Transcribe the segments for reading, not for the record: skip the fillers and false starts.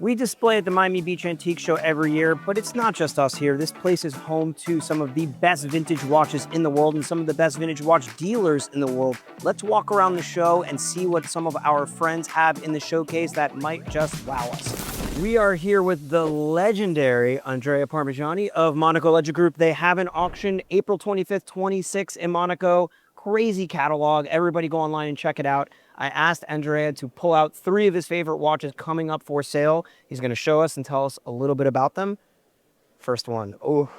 We display at the Miami Beach Antique Show every year, but it's not just us here. This place is home to some of the best vintage watches in the world and some of the best vintage watch dealers in the world. Let's walk around the show and see what some of our friends have in the showcase that might just wow us. We are here with the legendary Andrea Parmigiani of Monaco Legend Group. They have an auction April 25th, 26th in Monaco. Crazy catalog. Everybody go online and check it out. I asked Andrea to pull out 3 of his favorite watches coming up for sale. He's going to show us and tell us a little bit about them. First one. Oh,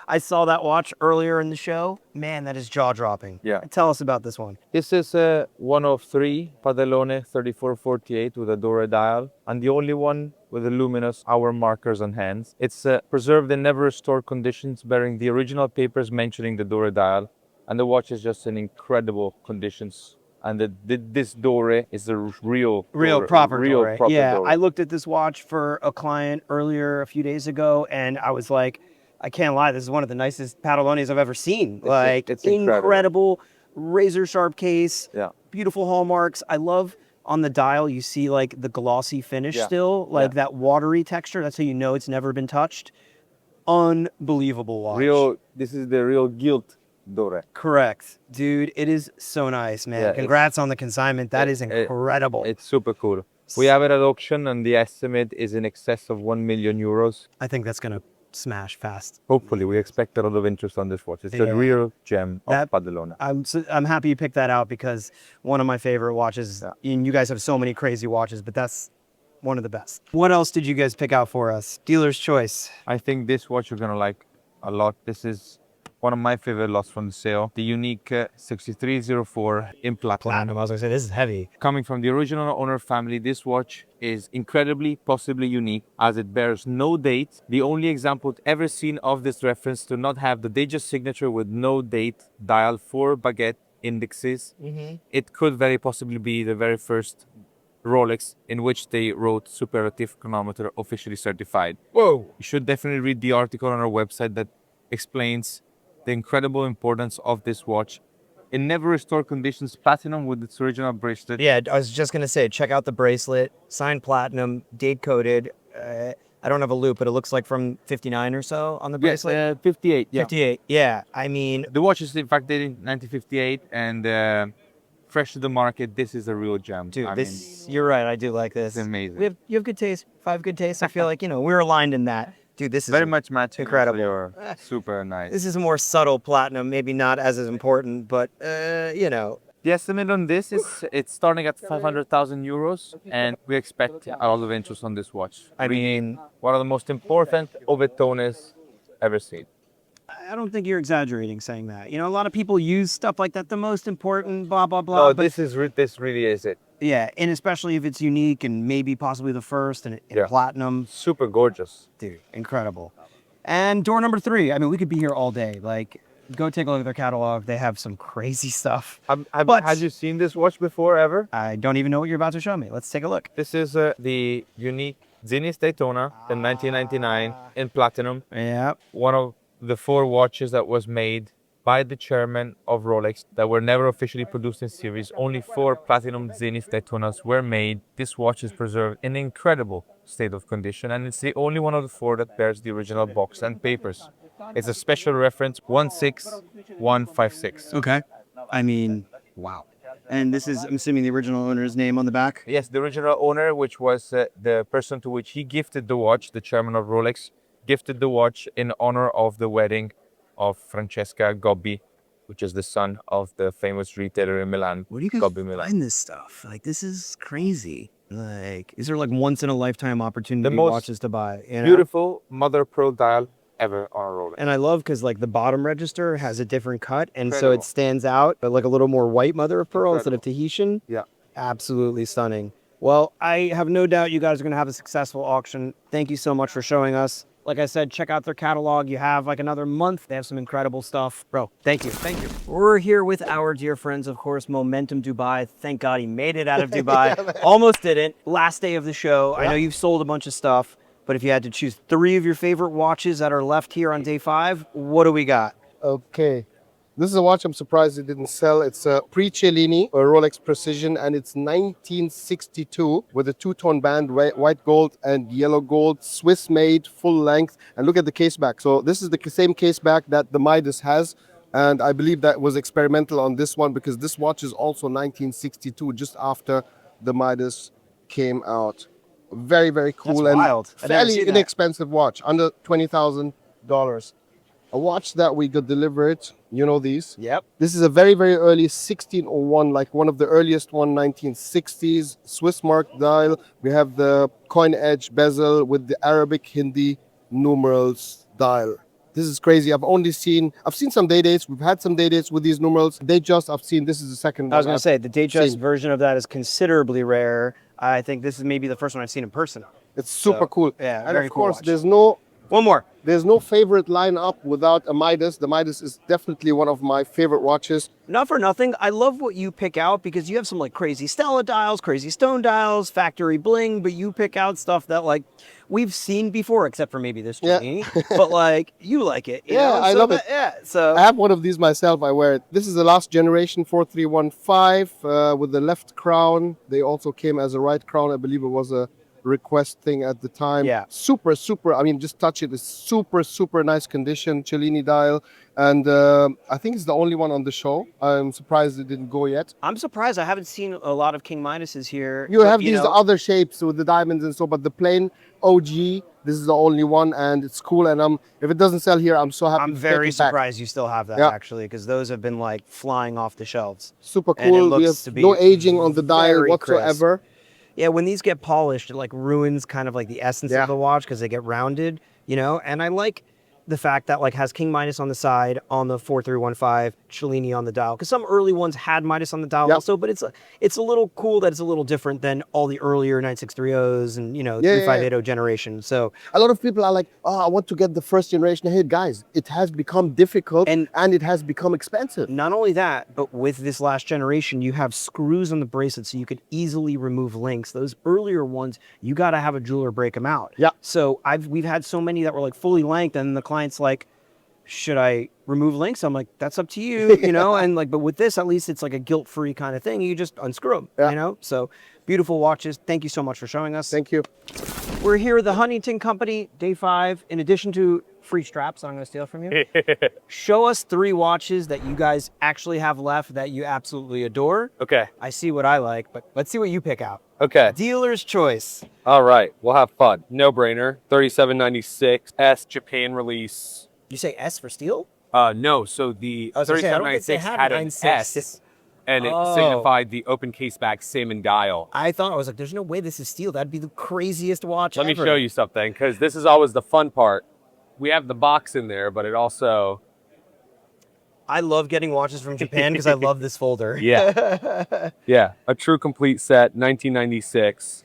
I saw that watch earlier in the show. Man, that is jaw-dropping. Yeah. Tell us about this one. This is one of 3 Padellone 3448 with a Dora dial, and the only one with the luminous hour markers on hands. It's preserved in never restored conditions, bearing the original papers mentioning the Dora dial, and the watch is just in incredible conditions. And this Dore is the real proper Dore. Yeah, Dore. I looked at this watch for a client earlier a few days ago, and I was like, I can't lie, this is one of the nicest Padellones I've ever seen. It's incredible, razor sharp case, yeah, beautiful hallmarks. I love on the dial, you see like the glossy finish still, like that watery texture. That's how you know it's never been touched. Unbelievable watch. This is the real gilt Dore. Correct. Dude, it is so nice, man. Yeah, congrats on the consignment. That is incredible. It's super cool. We have it at auction, and the estimate is in excess of 1 million euros. I think that's going to smash fast. Hopefully, we expect a lot of interest on this watch. It's a real gem of Padellone. I'm happy you picked that out because one of my favorite watches, and you guys have so many crazy watches, but that's one of the best. What else did you guys pick out for us? Dealer's choice. I think this watch you're going to like a lot. This is one of my favorite lots from the sale, the unique 6304 in platinum. I was going to say, this is heavy. Coming from the original owner family, this watch is incredibly, possibly unique, as it bears no date. The only example ever seen of this reference to not have the Datejust signature with no date dial, 4 baguette indexes. It could very possibly be the very first Rolex in which they wrote Superlative Chronometer officially certified. Whoa! You should definitely read the article on our website that explains the incredible importance of this watch. In never restored conditions, platinum with its original bracelet. Yeah, I was just going to say, check out the bracelet, signed platinum, date coded. I don't have a loop, but it looks like from 59 or so on the bracelet. Yes, 58. Yeah. 58, yeah. I mean, the watch is in fact dated in 1958 and fresh to the market. This is a real gem. Dude, you're right. I do like this. It's amazing. You have good taste. 5 good tastes. I feel like, we're aligned in that. Dude, this is very much matching. Incredible. Super nice. This is a more subtle platinum, maybe not as important, but The estimate on this is it's starting at 500,000 euros, and we expect a lot of interest on this watch. I mean, one of the most important Obetones ever seen. I don't think you're exaggerating saying that. A lot of people use stuff like that, the most important, blah, blah, blah. No, this really is it. Yeah, and especially if it's unique and maybe possibly the first and platinum. Super gorgeous. Dude, incredible. And door number 3, I mean, we could be here all day. Like, go take a look at their catalog. They have some crazy stuff. Had you seen this watch before, ever? I don't even know what you're about to show me. Let's take a look. This is the unique Zenith Daytona in 1999 in platinum. Yeah. One of the 4 watches that was made by the chairman of Rolex that were never officially produced in series. Only 4 platinum Zenith Daytonas were made. This watch is preserved in incredible state of condition, and it's the only one of the 4 that bears the original box and papers. It's a special reference, 16156. Okay. I mean, wow. And this is, I'm assuming, the original owner's name on the back? Yes, the original owner, which was the person to which he gifted the watch, the chairman of Rolex, gifted the watch in honor of the wedding of Francesca Gobbi, which is the son of the famous retailer in Milan. Where do you guys find this stuff? Like, this is crazy. Like, is there like once in a lifetime opportunity watches to buy? Beautiful mother of pearl dial ever on a Rolex. And I love because like the bottom register has a different cut, and so it stands out, but like a little more white mother of pearl instead of Tahitian. Yeah. Absolutely stunning. Well, I have no doubt you guys are going to have a successful auction. Thank you so much for showing us. Like I said, check out their catalog. You have like another month. They have some incredible stuff. Bro, thank you. Thank you. We're here with our dear friends, of course, Momentum Dubai. Thank God he made it out of Dubai. Almost didn't. Last day of the show. I know you've sold a bunch of stuff, but if you had to choose 3 of your favorite watches that are left here on day 5, what do we got? Okay. This is a watch I'm surprised it didn't sell. It's a pre-Cellini, a Rolex Precision, and it's 1962 with a two-tone band, white gold and yellow gold, Swiss made, full length. And look at the case back. So this is the same case back that the Midas has. And I believe that was experimental on this one because this watch is also 1962, just after the Midas came out. Very, very cool. That's and wild. I've never fairly seen that. inexpensive watch, under $20,000. A watch that we got delivered, you know these? Yep. This is a very, very early 1601, like one of the earliest 1960s, Swiss mark dial. We have the coin edge bezel with the Arabic Hindi numerals dial. This is crazy. I've seen some day dates. We've had some day dates with these numerals. I've seen, this is the second one. I was going to say, the Datejust seen. version of that is considerably rare. I think this is maybe the first one I've seen in person. It's super cool. Yeah, and very of cool course, watch. One more. There's no favorite lineup without a Midas. The Midas is definitely one of my favorite watches. Not for nothing, I love what you pick out because you have some like crazy Stella dials, crazy stone dials, factory bling, but you pick out stuff that like we've seen before, except for maybe this Cellini. But like you like it. You know? I love it. Yeah, so I have one of these myself. I wear it. This is the last generation 4315 with the left crown. They also came as a right crown. I believe it was a request thing at the time. Yeah. Super, I mean, just touch it. It's super nice condition, Cellini dial. And I think it's the only one on the show. I'm surprised it didn't go yet. I'm surprised I haven't seen a lot of King Midases here. You have these other shapes with the diamonds and so, but the plain OG, this is the only one, and it's cool. And if it doesn't sell here, I'm so happy. I'm very surprised you still have that actually, because those have been like flying off the shelves. Super cool. We have no aging on the dial whatsoever. Crisp. Yeah, when these get polished, it like ruins kind of like the essence of the watch because they get rounded, you know? And I like the fact that like has King Midas on the side on the 4315, Cellini on the dial. Because some early ones had Midas on the dial also, but it's a little cool that it's a little different than all the earlier 9630s and, you know, 3580 generation. So a lot of people are like, oh, I want to get the first generation. Hey guys, it has become difficult and it has become expensive. Not only that, but with this last generation, you have screws on the bracelet so you could easily remove links. Those earlier ones, you got to have a jeweler break them out. Yeah. So we've had so many that were like fully length, and the client's like, should I remove links? I'm like, that's up to you, you know? And like, but with this, at least it's like a guilt-free kind of thing. You just unscrew them, you know? So beautiful watches. Thank you so much for showing us. Thank you. We're here at the Huntington Company, day 5. In addition to free straps that I'm going to steal from you, show us 3 watches that you guys actually have left that you absolutely adore. Okay. I see what I like, but let's see what you pick out. Okay. Dealer's choice. All right. We'll have fun. No brainer. 3796 S Japan release. You say S for steel? No. So the 3796 had an S. And it signified the open case back salmon dial. I thought, I was like, there's no way this is steel. That'd be the craziest watch ever. Let me show you something, because this is always the fun part. We have the box in there, but it also... I love getting watches from Japan because I love this folder. Yeah. Yeah. A true complete set, 1996.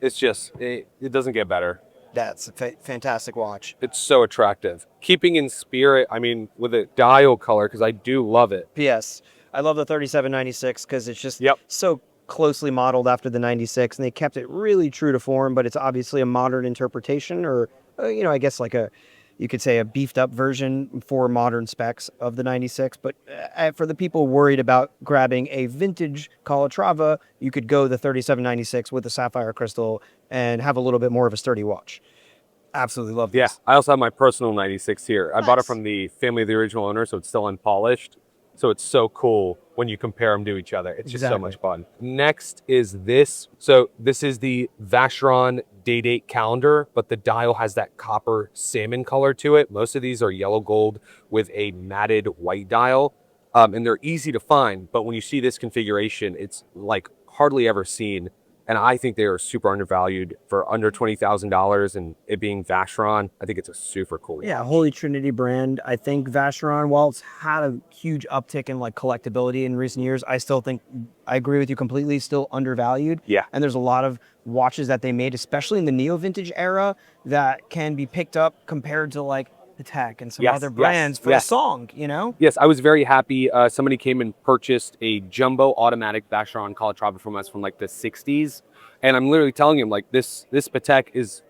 It's just, it doesn't get better. That's a fantastic watch. It's so attractive. Keeping in spirit, I mean, with a dial color, because I do love it. P.S. I love the 3796 because it's just so closely modeled after the 96, and they kept it really true to form, but it's obviously a modern interpretation, or, you know, I guess like you could say a beefed up version for modern specs of the 96. But for the people worried about grabbing a vintage Calatrava, you could go the 3796 with the sapphire crystal and have a little bit more of a sturdy watch. Absolutely love this. Yeah, I also have my personal 96 here. I bought it from the family of the original owner, so it's still unpolished. So it's so cool when you compare them to each other. It's just so much fun. Next is this. So this is the Vacheron Day-Date calendar, but the dial has that copper salmon color to it. Most of these are yellow gold with a matted white dial. And they're easy to find, but when you see this configuration, it's like hardly ever seen. And I think they are super undervalued for under $20,000, and it being Vacheron, I think it's a super cool watch. Yeah, Holy Trinity brand. I think Vacheron, while it's had a huge uptick in like collectability in recent years, I still think, I agree with you completely, still undervalued. Yeah. And there's a lot of watches that they made, especially in the neo-vintage era, that can be picked up compared to like the Tech and some other brands for a song, you know? Yes, I was very happy. Somebody came and purchased a jumbo automatic Vacheron Calatrava from us from like the 60s. And I'm literally telling him like this Patek is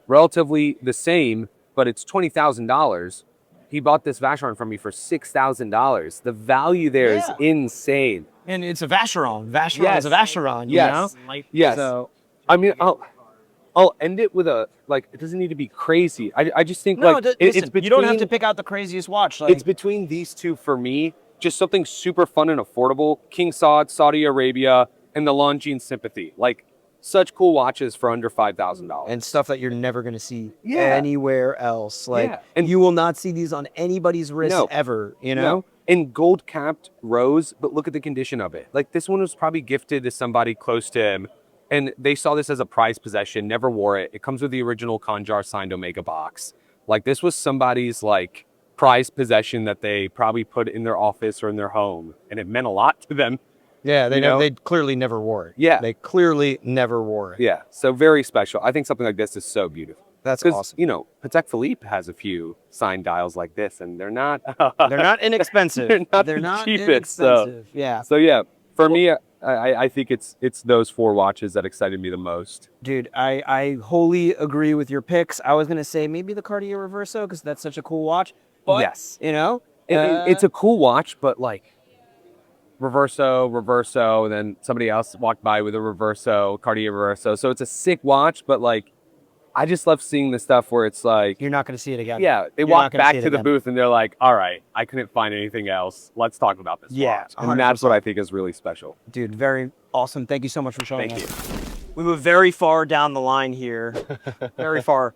relatively the same, but it's $20,000. he bought this Vacheron from me for $6,000. The value there is insane. And it's a Vacheron. Vacheron is a Vacheron, you know? Yes. So, I mean, I'll end it with a, like, it doesn't need to be crazy. I just think, no, like, listen, it's between, you don't have to pick out the craziest watch. Like, it's between these two for me. Just something super fun and affordable. King Saud, Saudi Arabia, and the Longines Sympathy. Like, such cool watches for under $5,000. and stuff that you're never going to see Yeah. anywhere else. Like, Yeah. and you will not see these on anybody's wrist No. ever, you know? No. And gold capped rose, but look at the condition of it. Like, this one was probably gifted to somebody close to him, and they saw this as a prized possession, never wore it. It comes with the original Conjar signed Omega box. Like, this was somebody's, like, prized possession that they probably put in their office or in their home, and it meant a lot to them. Yeah, they You know? they clearly never wore it. Yeah. They clearly never wore it. Yeah, so very special. I think something like this is so beautiful. That's Because, awesome. you know, Patek Philippe has a few signed dials like this, and they're not... They're not inexpensive. They're not the cheapest, so- inexpensive. Yeah. So, yeah, for me, I think it's those four watches that excited me the most. Dude, I wholly agree with your picks. I was going to say maybe the Cartier Reverso because that's such a cool watch. But, Yes. you know? It's a cool watch, but, like, Reverso, and then somebody else walked by with a Reverso, Cartier Reverso. So it's a sick watch, but, like, I just love seeing the stuff where it's like, You're not going to see it again. yeah, they You're walk not gonna back see it to the again. booth and they're like, all right, I couldn't find anything else. Let's talk about this Yeah, watch. And that's what I think is really special. Dude, very awesome. Thank you so much for showing Thank us. you. We move very far down the line here, very far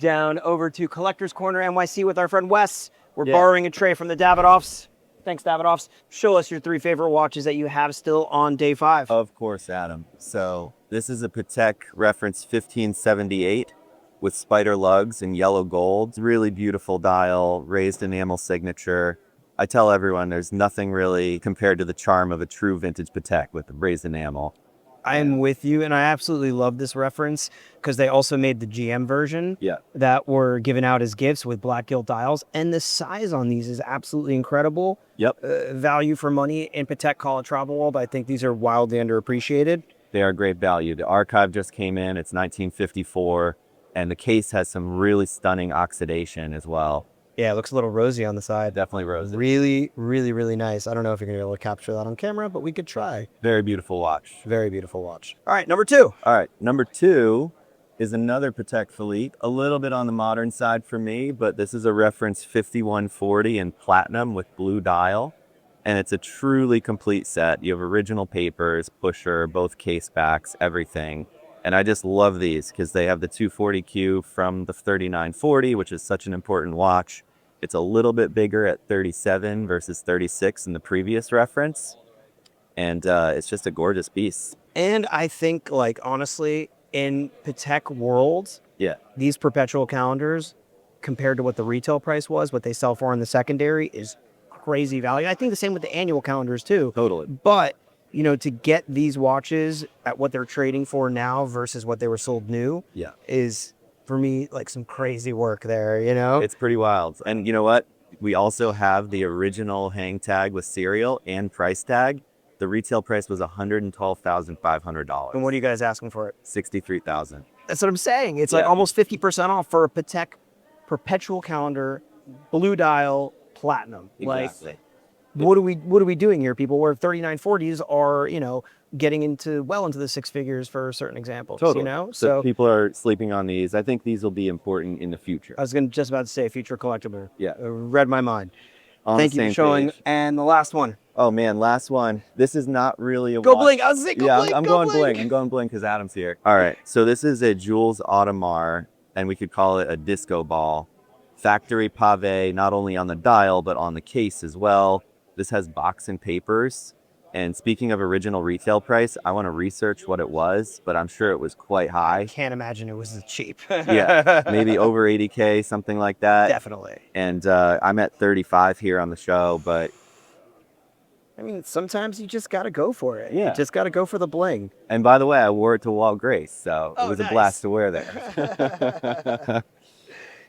down over to Collector's Corner NYC with our friend Wes. We're borrowing a tray from the Davidoffs. Thanks, Davidoffs. Show us your 3 favorite watches that you have still on day 5. Of course, Adam. So this is a Patek reference 1578 with spider lugs and yellow gold. Really beautiful dial, raised enamel signature. I tell everyone there's nothing really compared to the charm of a true vintage Patek with the raised enamel. I am with you, and I absolutely love this reference because they also made the GM version that were given out as gifts with black gilt dials, and the size on these is absolutely incredible. Yep. Value for money in Patek Call of Travel World. I think these are wildly underappreciated. They are great value. The archive just came in. It's 1954, and the case has some really stunning oxidation as well. Yeah, it looks a little rosy on the side. Definitely rosy. Really, really, really nice. I don't know if you're going to be able to capture that on camera, but we could try. Very beautiful watch. Very beautiful watch. All right, number 2. All right, number 2 is another Patek Philippe, a little bit on the modern side for me, but this is a reference 5140 in platinum with blue dial, and it's a truly complete set. You have original papers, pusher, both case backs, everything. And I just love these because they have the 240Q from the 3940, which is such an important watch. It's a little bit bigger at 37 versus 36 in the previous reference. And it's just a gorgeous piece. And I think, like, honestly, in Patek world, these perpetual calendars, compared to what the retail price was, what they sell for in the secondary, is crazy value. I think the same with the annual calendars, too. Totally. But, you know, to get these watches at what they're trading for now versus what they were sold new is, for me, like some crazy work there, you know? It's pretty wild. And you know what? We also have the original hang tag with serial and price tag. The retail price was $112,500. And what are you guys asking for it? $63,000. That's what I'm saying. It's like almost 50% off for a Patek perpetual calendar, blue dial, platinum. Exactly. Like, what are we doing here, people? Where 3940s are, you know, getting into the 6 figures for certain examples. Totally. You know, so people are sleeping on these. I think these will be important in the future. I was just about to say future collectible. Yeah. Read my mind. On Thank the you for same showing. page. And the last one. Oh man, last one. This is not really a Go watch. bling. I was saying, go bling. I'm go going bling. bling. I'm going bling because Adam's here. All right. So this is a Jules Audemars, and we could call it a disco ball. Factory pave, not only on the dial, but on the case as well. This has box and papers. And speaking of original retail price, I want to research what it was, but I'm sure it was quite I high. can't imagine it was cheap. Yeah, maybe over 80K, something like that. Definitely. And I'm at 35 here on the show, but I mean, sometimes you just got to go for it. Yeah. You just got to go for the bling. and by the way, I wore it to Walt Grace, so Oh, it was nice. a blast to wear there.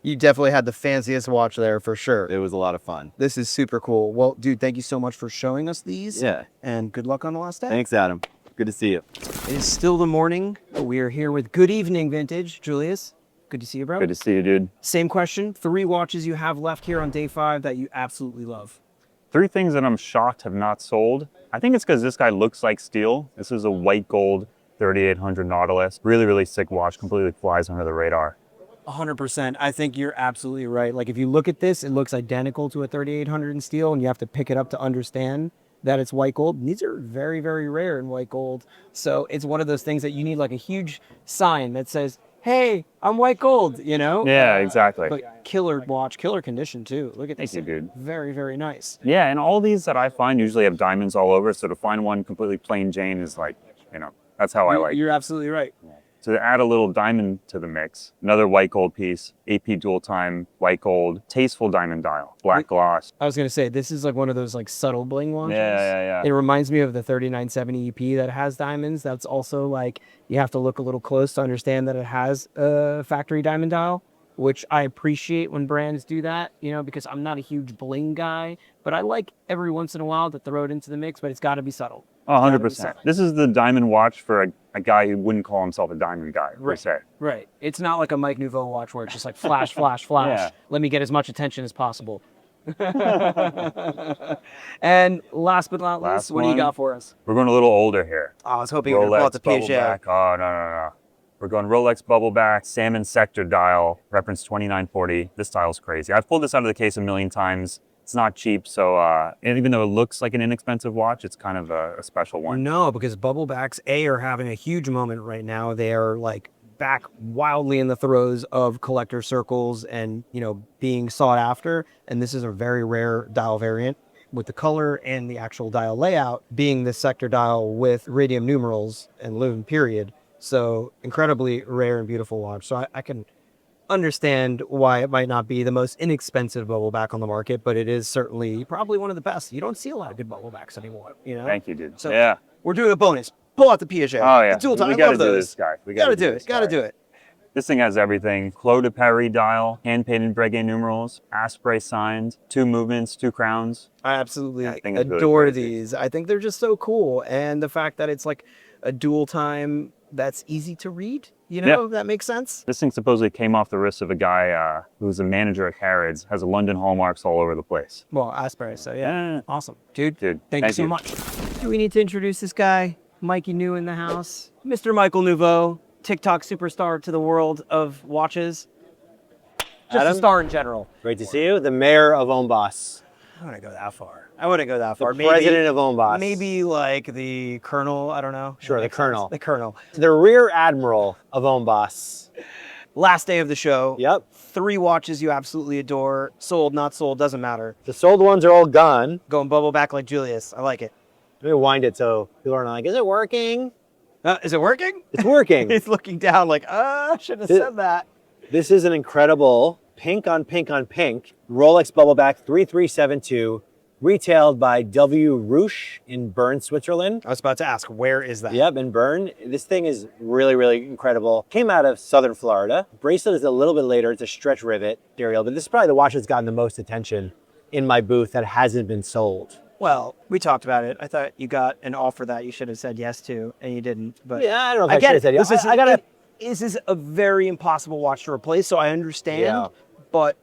You definitely had the fanciest watch there for sure. It was a lot of fun. This is super cool. Well, dude, thank you so much for showing us these. Yeah. And good luck on the last day. Thanks, Adam. Good to see you. It is still the morning, but we are here with Good Evening Vintage. Julius, Good to see you, bro. Good to see you, dude. Same question. 3 watches you have left here on day 5 that you absolutely love. 3 things that I'm shocked have not sold. I think it's because this guy looks like steel. This is a white gold 3800 Nautilus. Really, really sick watch. Completely flies under the radar. 100%. I think you're absolutely right. Like if you look at this, it looks identical to a 3800 in steel, and you have to pick it up to understand that it's white gold. And these are very, very rare in white gold. So it's one of those things that you need like a huge sign that says, hey, I'm white gold, you know? Yeah, exactly. But killer watch, killer condition too. Look at this. Thank you, dude. Very, very nice. Yeah, and all these that I find usually have diamonds all over. So to find one completely plain Jane is like, you know, that's how I like it. You're absolutely right. So to add a little diamond to the mix, another white gold piece, AP dual time, white gold, tasteful diamond dial, black gloss. I was going to say, this is like one of those like subtle bling watches. Yeah. It reminds me of the 3970 EP that has diamonds. That's also like, you have to look a little close to understand that it has a factory diamond dial, which I appreciate when brands do that, you know, because I'm not a huge bling guy, but I like every once in a while to throw it into the mix, but it's got to be subtle. Oh, 100%. This is the diamond watch for a guy who wouldn't call himself a diamond guy, per se. Right. It's not like a Mike Nouveau watch where it's just like flash, flash, flash. Yeah. Let me get as much attention as possible. And last but not least, what do you got for us? We're going a little older here. Oh, I was hoping you were going to pull out the Bubble Piaget. Back. Oh, no. We're going Rolex Bubble Back, Salmon Sector dial, reference 2940. This dial's crazy. I've pulled this out of the case a million times. It's not cheap, so and even though it looks like an inexpensive watch, it's kind of a special one. No, because bubble backs, are having a huge moment right now. They are like back wildly in the throes of collector circles and, you know, being sought after. And this is a very rare dial variant with the color and the actual dial layout being the sector dial with radium numerals and lune period. So incredibly rare and beautiful watch. So I can understand why it might not be the most inexpensive bubble back on the market, but it is certainly probably one of the best. You don't see a lot of good bubble backs anymore, you know? Thank you, dude. So yeah. we're doing a bonus. Pull out the Piaget. Oh, yeah. The dual time. We I gotta love do those. this, guy. We Gotta do it. Gotta do it. This thing has everything. Clos de Paris dial, hand-painted Breguet numerals, Asprey signed, 2 movements, 2 crowns. I absolutely Yeah, I think it's really adore crazy. these. I think they're just so cool. And the fact that it's like a dual time that's easy to read, you know, if that makes sense. This thing supposedly came off the wrist of a guy who was a manager at Harrods, has a London hallmarks all over the place. Well, Asprey, so yeah. Awesome. Dude, Dude, thank you so much. Do we need to introduce this guy? Mikey New in the house. Mr. Michael Nouveau, TikTok superstar to the world of watches. Just a star in general. Great to see you. The mayor of Ombas. I wouldn't go that far. I wouldn't go that The far. president of Ombas. Maybe like the colonel, I don't know. Sure, the colonel. The colonel. The rear admiral of Ombas. Last day of the show. Yep. 3 watches you absolutely adore. Sold, not sold, doesn't matter. The sold ones are all gone. Going bubble back like Julius. I like it. Let me wind it so people are not like, is it working? Is it working? It's working. He's looking down like, I shouldn't have said that. This is an incredible pink on pink on pink Rolex Bubbleback 3372, retailed by W. Rouge in Bern, Switzerland. I was about to ask, where is that? Yep, in Bern. This thing is really, really incredible. Came out of Southern Florida. Bracelet is a little bit later. It's a stretch rivet material, but this is probably the watch that's gotten the most attention in my booth that hasn't been sold. Well, we talked about it. I thought you got an offer that you should have said yes to, and you didn't. But Yeah, I don't know if I get should it. have said yes. I gotta. This is a very impossible watch to replace, so I understand. Yeah. But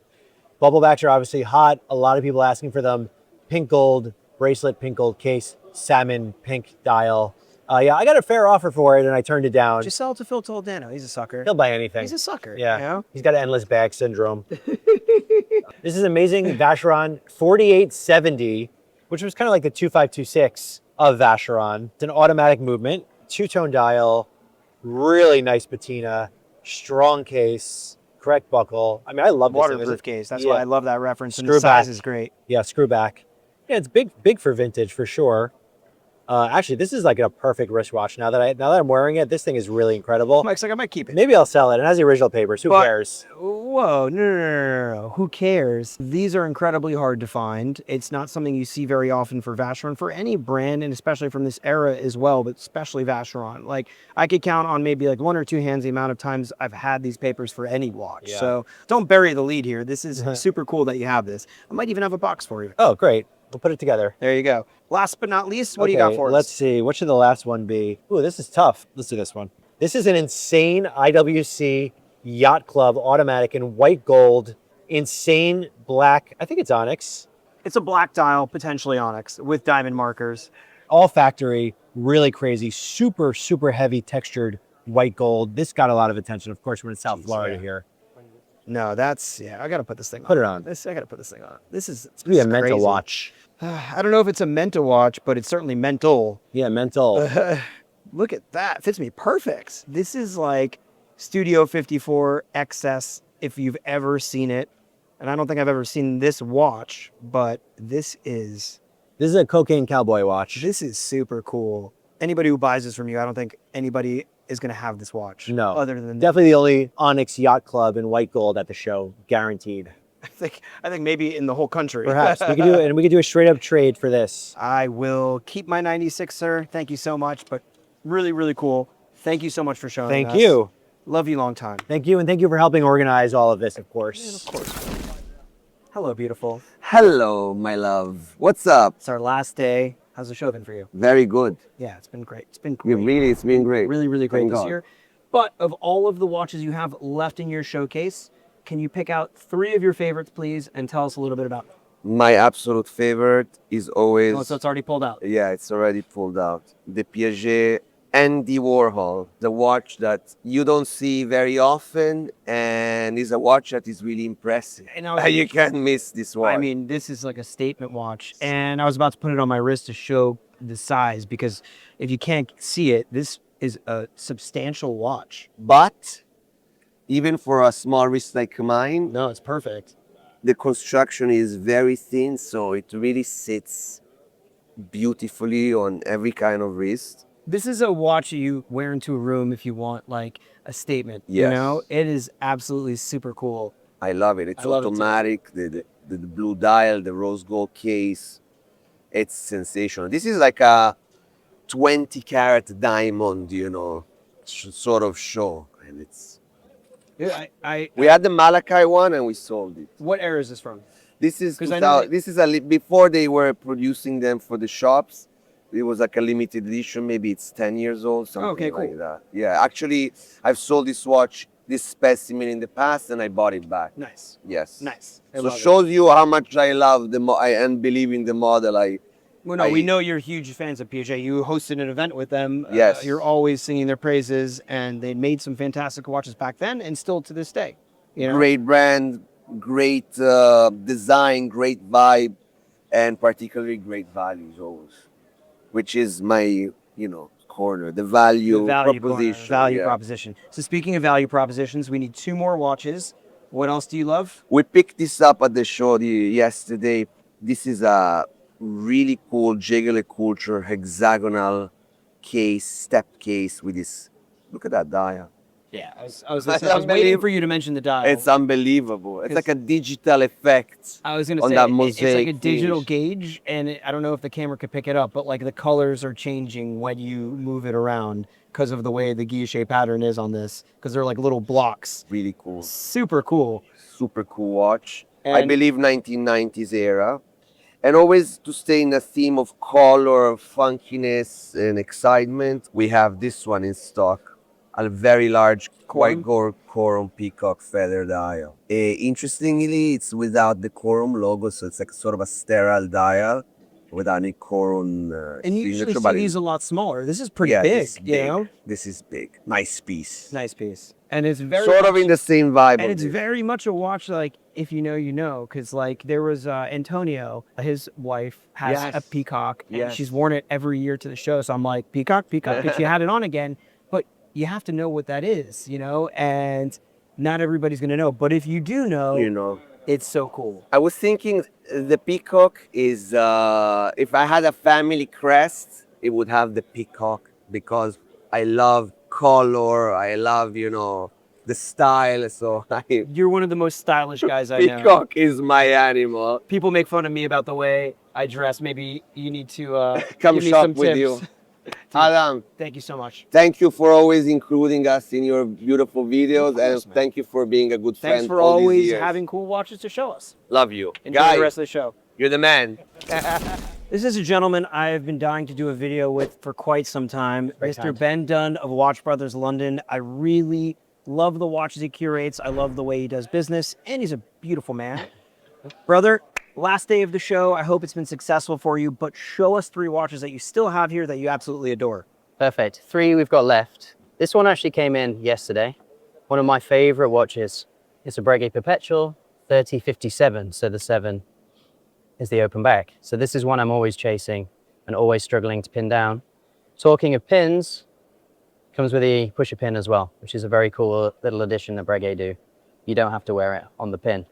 Bubblebacks are obviously hot. A lot of people asking for them. Pink gold bracelet, pink gold case, salmon pink dial. Yeah, I got a fair offer for it and I turned it down. just sell it to Phil Toledano. He's a sucker. He'll buy anything. He's a sucker. Yeah, You know? he's got an endless bag syndrome. This is amazing. Vacheron 4870, which was kind of like the 2526 of Vacheron. It's an automatic movement, 2-tone dial, really nice patina, strong case, correct buckle. I mean, I love this thing. Waterproof case. That's Yeah. why I love that reference. And Screw the size back. is great. Yeah, screw back. Yeah, it's big for vintage for sure. Actually, this is like a perfect wristwatch. Now that I'm wearing it, this thing is really incredible. Mike's like, I might keep it. Maybe I'll sell it. It has the original papers. Who But- cares? Whoa, no. Who cares? These are incredibly hard to find. It's not something you see very often for Vacheron, for any brand, and especially from this era as well, but especially Vacheron. Like, I could count on maybe like 1 or 2 hands the amount of times I've had these papers for any watch. Yeah. So don't bury the lead here. This is super cool that you have this. I might even have a box for you. Oh, great. We'll put it together. There you go. Last but not least, what do you got for Let's us? see. What should the last one be? Ooh, this is tough. Let's do this one. This is an insane IWC Yacht Club automatic in white gold, insane black. I think it's onyx. It's a black dial, potentially onyx, with diamond markers. All factory, really crazy, super, super heavy textured white gold. This got a lot of attention. Of course, we're in South Florida here. No, that's, yeah, I gotta put this thing on. Put it on. I gotta put this thing on. This is It's gonna be a crazy. Menta watch. I don't know if it's a Menta watch, but it's certainly mental. Yeah, mental. Look at that, fits me perfect. This is like Studio 54 XS, if you've ever seen it. And I don't think I've ever seen this watch, but this is a cocaine cowboy watch. This is super cool. Anybody who buys this from you, I don't think anybody is going to have this watch. No. Other than Definitely the only Onyx Yacht Club in white gold at the show, guaranteed. I think maybe in the whole country. Perhaps we could do it, and we could do a straight up trade for this. I will keep my 96, sir. Thank you so much, but really, really cool. Thank you so much for showing us. Thank you. Love you long time. Thank you, and thank you for helping organize all of this, of course. Of course. Hello, beautiful. Hello, my love. What's up? It's our last day. How's the show been for you? Very good. Yeah, it's been great. It's been great. It's been great. Really, really great Thank this God. year. But of all of the watches you have left in your showcase, can you pick out 3 of your favorites, please, and tell us a little bit about them? My absolute favorite is always. Oh, so it's already pulled out. Yeah, it's already pulled out. The Piaget Andy Warhol, the watch that you don't see very often, and is a watch that is really impressive. And You can't miss this watch. I mean, this is like a statement watch, and I was about to put it on my wrist to show the size, because if you can't see it, this is a substantial watch. but even for a small wrist like mine, No, it's perfect. the construction is very thin, so it really sits beautifully on every kind of wrist. This is a watch you wear into a room if you want like a statement. You Yes. know, it is absolutely super cool. I love it. It's I love it too. automatic. The blue dial, the rose gold case. It's sensational. This is like a 20 karat diamond, sort of show. And it's. Yeah, We had the Malachi one and we sold it. what era is this from? This is 'Cause I know they- this is before they were producing them for the shops. It was like a limited edition. Maybe it's 10 years old, something Okay, like cool. that. Yeah, actually, I've sold this watch, this specimen in the past, and I bought it back. Nice. Yes. Nice. I So love it. shows you how much I love and believe in the model. Well, no, we I- know you're huge fans of Piaget. You hosted an event with them. Yes. You're always singing their praises, and they made some fantastic watches back then, and still to this day. You know? Great brand, great design, great vibe, and particularly great values always, which is my, corner, the value, proposition. Value yeah. proposition. So speaking of value propositions, we need 2 more watches. What else do you love? We picked this up at the show yesterday. This is a really cool Jaeger Culture hexagonal case, step case with this. Look at that dial. Yeah, I was It's waiting unbelievable. for you to mention the dial. It's unbelievable. It's like a digital effect. I was going to on say, that it's like a mosaic digital finish. gauge, and I don't know if the camera could pick it up, but like the colors are changing when you move it around because of the way the guilloche pattern is on this, because they're like little blocks. Really cool. Super cool. Super cool watch. I And- believe 1990s era. And always to stay in a theme of color, funkiness, and excitement, we have this one in stock. A very large white gold Corum peacock feather dial. Interestingly, it's without the Corum logo, so it's like sort of a sterile dial without any Corum And you usually signature, see but these a lot smaller. This is pretty yeah, big, this is you know? This is big. Nice piece. Nice piece. And it's very Sort of much- in the same vibe. and of it's this. very much a watch like if you know, you know, because like there was Antonio, his wife has a Yes. peacock, and Yes. she's worn it every year to the show. So I'm like, peacock, and she had it on again. But you have to know what that is, you know, and not everybody's gonna know. But if you do know, it's so cool. I was thinking the peacock is, if I had a family crest, it would have the peacock because I love color, I love, the style. So You're one of the most stylish guys I know. peacock is my animal. People make fun of me about the way I dress. Maybe you need to Come give me shop some with tips. you. Adam, Thank you so much. thank you for always including us in your beautiful videos, Of course, and man. thank you for being a good Thanks friend for all these always years. having cool watches to show us. Love you. Enjoy Guy, the rest of the show. you're the man. This is a gentleman I've been dying to do a video with for quite some time. Mr. times. Ben Dunn of Watch Brothers London. I really Love the watches he curates. I love the way he does business, and he's a beautiful man. Brother, last day of the show. I hope it's been successful for you, but show us 3 watches that you still have here that you absolutely adore. Perfect. 3 we've got left. This one actually came in yesterday. One of my favorite watches. It's a Breguet Perpetual 3057. So the 7 is the open back. So this is one I'm always chasing and always struggling to pin down. Talking of pins, comes with a pusher pin as well, which is a very cool little addition that Breguet do. You don't have to wear it on the pin.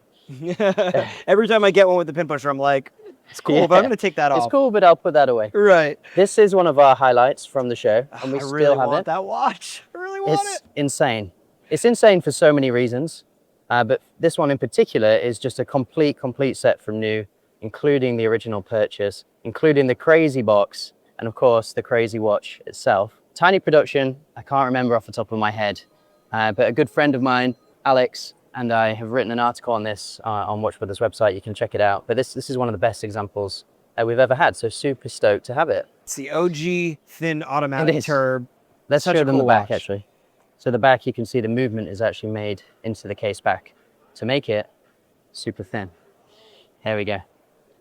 Every time I get one with the pin pusher, I'm like, it's cool, but I'm going to take that off. It's cool, but I'll put that away. Right. This is one of our highlights from the show, and we I still really have want it. that watch. I really want It's it. insane. It's insane for so many reasons, but this one in particular is just a complete set from new, including the original purchase, including the crazy box, and of course the crazy watch itself. Tiny production, I can't remember off the top of my head, but a good friend of mine, Alex, and I have written an article on this on Watch Brothers website. You can check it out. But this is one of the best examples we've ever had. So super stoked to have it. It's the OG thin automatic It is. turb. Let's Such show a them the cool back watch. actually. So the back, you can see the movement is actually made into the case back to make it super thin. Here we go.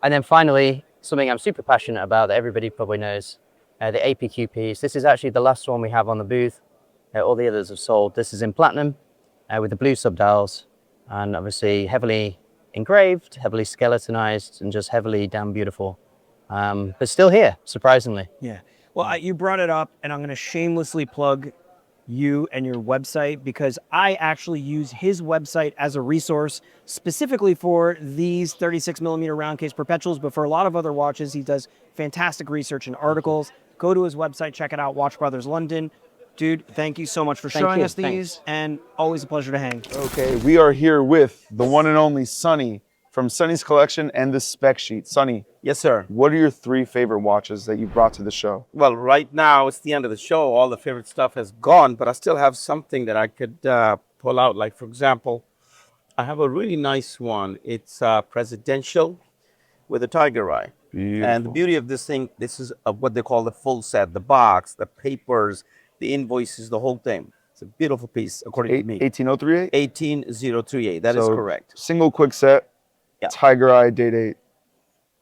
And then finally, something I'm super passionate about that everybody probably knows, the APQ piece. This is actually the last one we have on the booth. All the others have sold. This is in platinum with the blue subdials, and obviously heavily engraved, heavily skeletonized, and just heavily damn beautiful. But still here, surprisingly. Yeah. Well, you brought it up, and I'm going to shamelessly plug you and your website because I actually use his website as a resource specifically for these 36mm round case perpetuals, but for a lot of other watches, he does fantastic research and articles. Go to his website, check it out, Watch Brothers London. Dude, thank you so much for Thank showing you. us these, Thanks. and always a pleasure to hang. Okay, we are here with the one and only Sonny from Sonny's collection and the spec sheet. Sonny, Yes, sir. what are your 3 favorite watches that you brought to the show? Well, right now it's the end of the show. All the favorite stuff has gone, but I still have something that I could pull out. Like, for example, I have a really nice one. It's presidential with a tiger eye. Beautiful. And the beauty of this thing, this is what they call the full set, the box, the papers, the invoices, the whole thing. It's a beautiful piece, according to me. 18038? 18038, that is So, correct. Single quick set, Yeah. tiger eye date.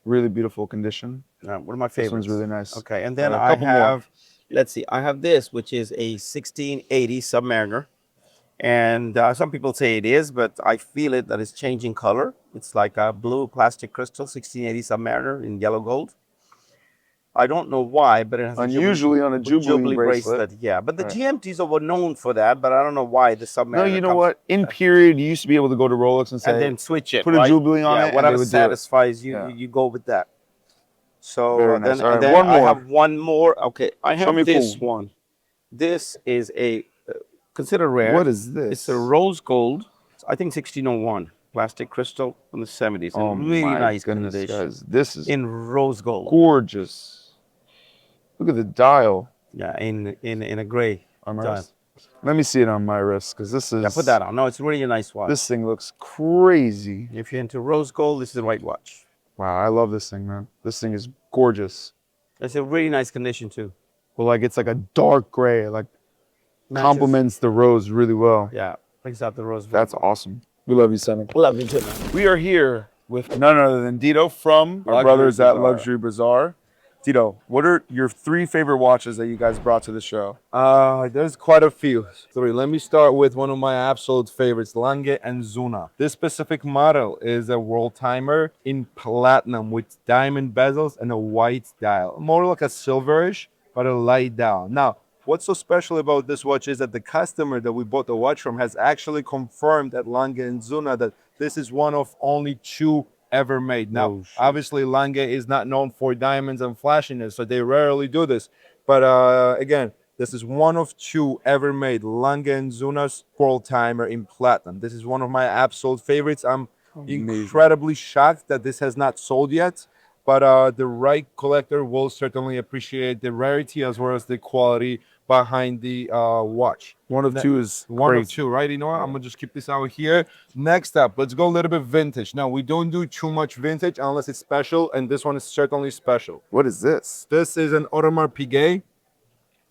Really beautiful condition. One of my This favorites. one's really nice. Okay, and then A I couple more. have, let's see, I have this, which is a 1680 Submariner. And some people say it is, but I feel it that it's changing color. It's like a blue plastic crystal 1680 Submariner in yellow gold. I don't know why, but it has Unusually on a Jubilee bracelet. Yeah, but the Right. GMTs were known for that, but I don't know why the Submariner. No, you know comes- what? In period, you used to be able to go to Rolex and say, and then switch it. put a right? Jubilee on it, and whatever they would do it. satisfies you, Yeah. you go with that. So Very nice. then, All and right, then one I more. have one more. Okay, I Show have me this cool. one. This is a consider rare. what is this? It's a rose gold. I think 1601 plastic crystal from the 70s. Oh really my nice goodness, condition. guys. This is In rose gold. gorgeous. Look at the dial Yeah, in a gray. on my dial. wrist. Let me see it on my wrist because this is. Yeah, put that on. No, it's really a nice watch. This thing looks crazy. If you're into rose gold, this is the right watch. Wow, I love this thing, man. This thing is gorgeous. It's a really nice condition too. Well, like it's like a dark gray, like Matches- complements the rose really well. Yeah, brings out the rose. That's awesome. We love you, Sonny. Love you too, man. We are here with none other than Dito from our Luxury brothers at Bazaar. Luxury Bazaar. Dito, what are your 3 favorite watches that you guys brought to the show? There's quite a few. 3. Let me start with one of my absolute favorites, Lange and Zuna. This specific model is a world timer in platinum with diamond bezels and a white dial. More like a silverish, but a light dial. Now, what's so special about this watch is that the customer that we bought the watch from has actually confirmed at Lange and Zuna that this is one of only 2 ever made. Now, obviously, Lange is not known for diamonds and flashiness, so they rarely do this. But again, this is one of 2 ever made. Lange and Zuna's world timer in platinum. This is one of my absolute favorites. I'm incredibly shocked that this has not sold yet. But the right collector will certainly appreciate the rarity as well as the quality behind the watch. One of 2 is One crazy. of 2, right? You know what? I'm gonna just keep this out here. Next up, let's go a little bit vintage. Now, we don't do too much vintage unless it's special, and this one is certainly special. What is this? This is an Audemars Piguet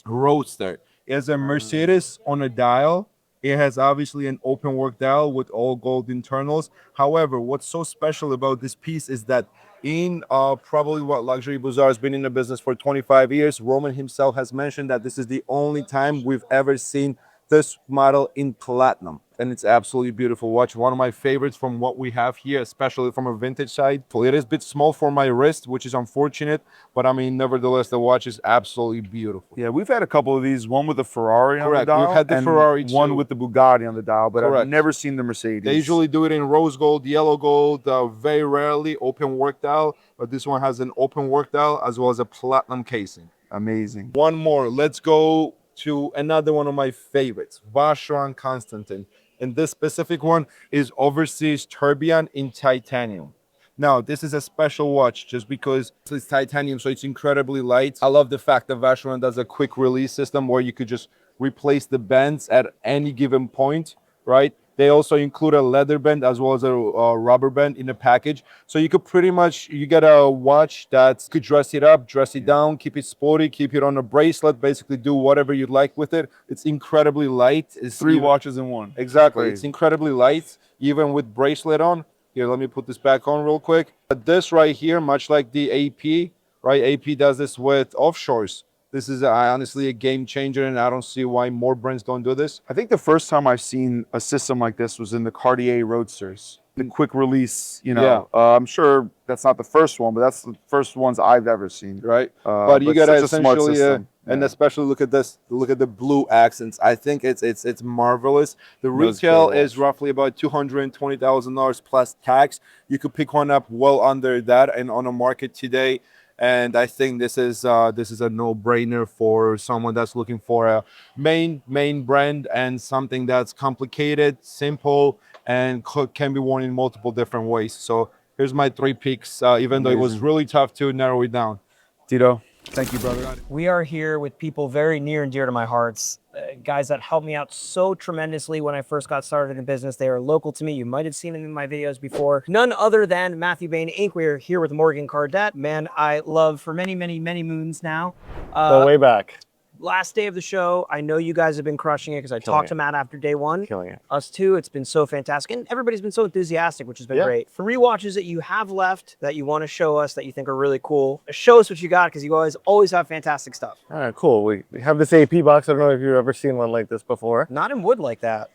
Roadster. It's a Mercedes on a dial It has obviously an open work dial with all gold internals. However, what's so special about this piece is that in probably what Luxury Bazaar has been in the business for 25 years, Roman himself has mentioned that this is the only time we've ever seen this model in platinum. And it's absolutely beautiful watch. One of my favorites from what we have here, especially from a vintage side. It is a bit small for my wrist, which is unfortunate, but I mean, nevertheless, the watch is absolutely beautiful. Yeah, we've had a couple of these, one with the Ferrari on the Correct. dial. We've had the and Ferrari one too. with the Bugatti on the dial, but I've Correct. never seen the Mercedes. They usually do it in rose gold, yellow gold, very rarely open work dial, but this one has an open work dial as well as a platinum casing. Amazing. One more, let's go to another one of my favorites, Vacheron Constantin. And this specific one is Overseas Tourbillon in titanium. Now, this is a special watch just because it's titanium, so it's incredibly light. I love the fact that Vacheron does a quick release system where you could just replace the bands at any given point, right? They also include a leather band as well as a rubber band in the package. So you could pretty much, you get a watch that could dress it up, dress it down, keep it sporty, keep it on a bracelet, basically do whatever you'd like with it. It's incredibly light. It's Three watches in one. Exactly. Crazy. It's incredibly light, even with bracelet on. Here, let me put this back on real quick. But this right here, much like the AP, right? AP does this with offshores. This is honestly a game changer, and I don't see why more brands don't do this. I think the first time I've seen a system like this was in the Cartier Roadsters. The quick release, you know. I'm sure that's not the first one, but that's the first ones I've ever seen. Right. But you gotta such a smart essentially, system. and Yeah. especially look at this. Look at the blue accents. I think it's marvelous. The That was retail good is roughly about $220,000 plus tax. You could pick one up well under that, and on the market today. And I think this is a no-brainer for someone that's looking for a main brand and something that's complicated, simple, and can be worn in multiple different ways. So here's my 3 picks, even though it was really tough to narrow it down. Tito. Thank you, brother. We are here with people very near and dear to my hearts, guys that helped me out so tremendously when I first got started in business. They are local to me. You might have seen them in my videos before. None other than Matthew Bain Inc. We're here with Morgan Cardette, man I love for many, many, many moons now. Go way back. Last day of the show, I know you guys have been crushing it because I talked to Matt after day one. Killing it. Us too. It's been so fantastic. And everybody's been so enthusiastic, which has been great. 3 watches that you have left that you want to show us that you think are really cool. Show us what you got because you always have fantastic stuff. All right, cool. We have this AP box. I don't know if you've ever seen one like this before. Not in wood like that.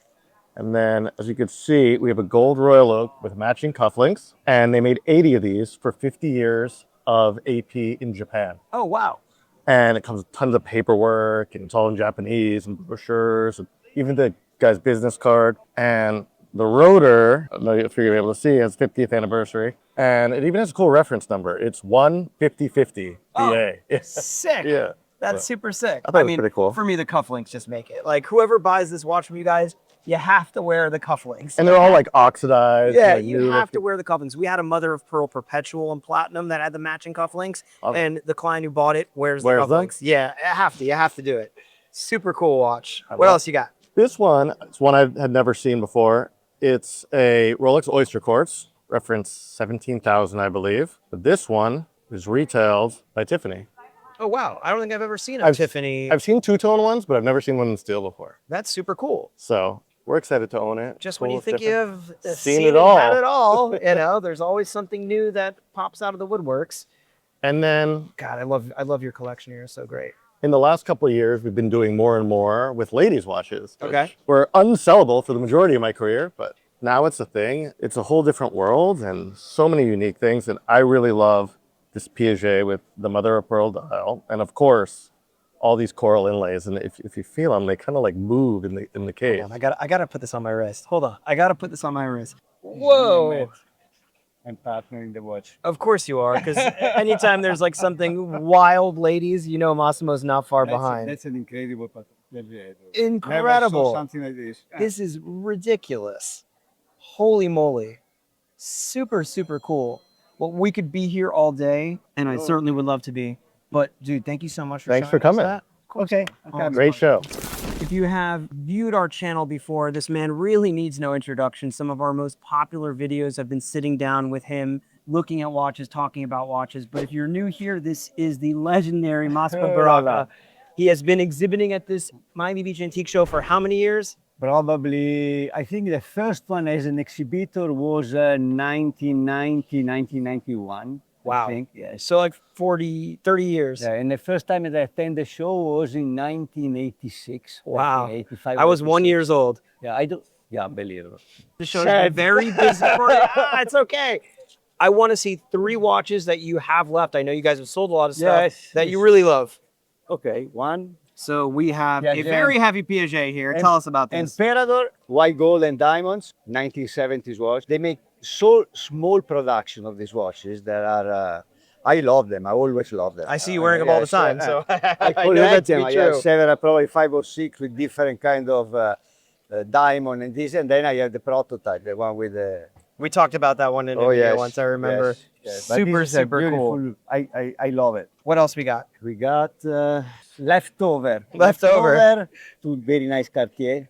And then, as you can see, we have a gold Royal Oak with matching cufflinks. And they made 80 of these for 50 years of AP in Japan. Oh, wow. And it comes with tons of paperwork, and it's all in Japanese, and brochures, and even the guy's business card. And the rotor, I don't know if you're gonna be able to see, has 50th anniversary. And it even has a cool reference number. It's 15050 BA. Oh, sick. Yeah. That's super sick. I thought it was pretty cool. For me, the cufflinks just make it. Like, whoever buys this watch from you guys, you have to wear the cufflinks. And they're all like oxidized. Yeah, like you new have to wear the cufflinks. We had a mother of pearl perpetual and platinum that had the matching cufflinks, and the client who bought it wears the cufflinks. Yeah, you have to do it. Super cool watch. What else you got? This one, it's one I had never seen before. It's a Rolex Oyster Quartz, reference 17,000, I believe. But this one is retailed by Tiffany. Oh, wow. I don't think I've ever seen a Tiffany. I've seen two-tone ones, but I've never seen one in steel before. That's super cool. So we're excited to own it. Just Cool, when you it's think different. you have Seen it all. had it all, you know, there's always something new that pops out of the woodworks. And then, God, I love your collection here. It's so great. in the last couple of years, we've been doing more and more with ladies' watches. Okay. Which were unsellable for the majority of my career, but now it's a thing. It's a whole different world and so many unique things. And I really love this Piaget with the mother of pearl dial. And of course, all these coral inlays. And if you feel them, they kind of like move in the case. Hold on, I gotta put this on my wrist. Hold on. I gotta put this on my wrist. Whoa. I'm partnering the watch. Of course you are, because anytime there's like something wild, ladies, you know Massimo's not far behind. That's an incredible Incredible. Never saw something like this. This is ridiculous. Holy moly. Super, super cool. Well, we could be here all day, and I certainly would love to be. But, dude, thank you so much for Thanks for showing us coming. that. Okay. Great show. If you have viewed our channel before, this man really needs no introduction. Some of our most popular videos have been sitting down with him, looking at watches, talking about watches. But if you're new here, this is the legendary Massimo Barracca. He has been exhibiting at this Miami Beach Antique Show for how many years? Probably, I think the first one as an exhibitor was 1990, 1991. Wow. I think, yes. So like 40, 30 years. Yeah, and the first time that I attended the show was in 1986. Wow. 1985, I was 1 86. years old. Yeah, I do. Yeah, unbelievable. The show's been very busy for you. It's okay. I want to see 3 watches that you have left. I know you guys have sold a lot of stuff Yes, that you yes. really love. Okay, one. So we have Yeah, a yeah. very heavy Piaget here. Tell us about this. Emperador, white gold and diamonds, 1970s watch. They make so small production of these watches that are, I love them. I always love them. I see you wearing them all the time. So I I know that collect to them. be I true. have several, probably 5 or 6 with different kind of diamond and this, and then I have the prototype, the one with the. We talked about that one in a video once, I remember. Yes, yes. But Super, this is a super cool. beautiful- I love it. What else we got? We got leftover. Leftover. 2 very nice Cartier,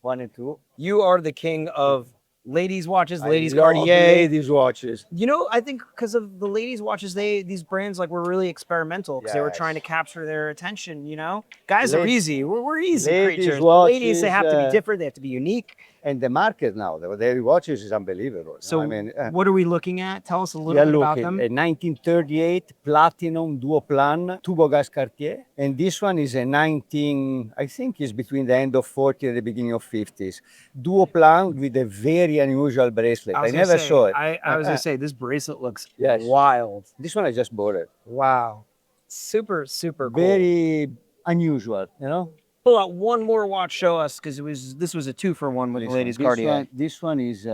1 and 2. You are the king of ladies' watches, ladies' I love Cartier. ladies watches. You know, I think because of the ladies' watches, these brands like were really experimental because they were trying to capture their attention. You know, guys are Ladies- easy. We're easy ladies' creatures. watches, Ladies, they have to be different. They have to be unique. And the market now, the ladies watches is unbelievable. So, I mean, what are we looking at? Tell us a we little are bit about looking them. at 1938 platinum duoplan tubogas Cartier, and this one is a 19. I think is between the end of 40 and the beginning of 50s. Duoplan with a very unusual bracelet. I never saw it. I was gonna say this bracelet looks Yes. wild. This one I just bought it. Wow, super super cool. Very unusual, you know. Pull out one more watch. Show us because this was a 2-for-1 with the ladies' Cartier. This one is.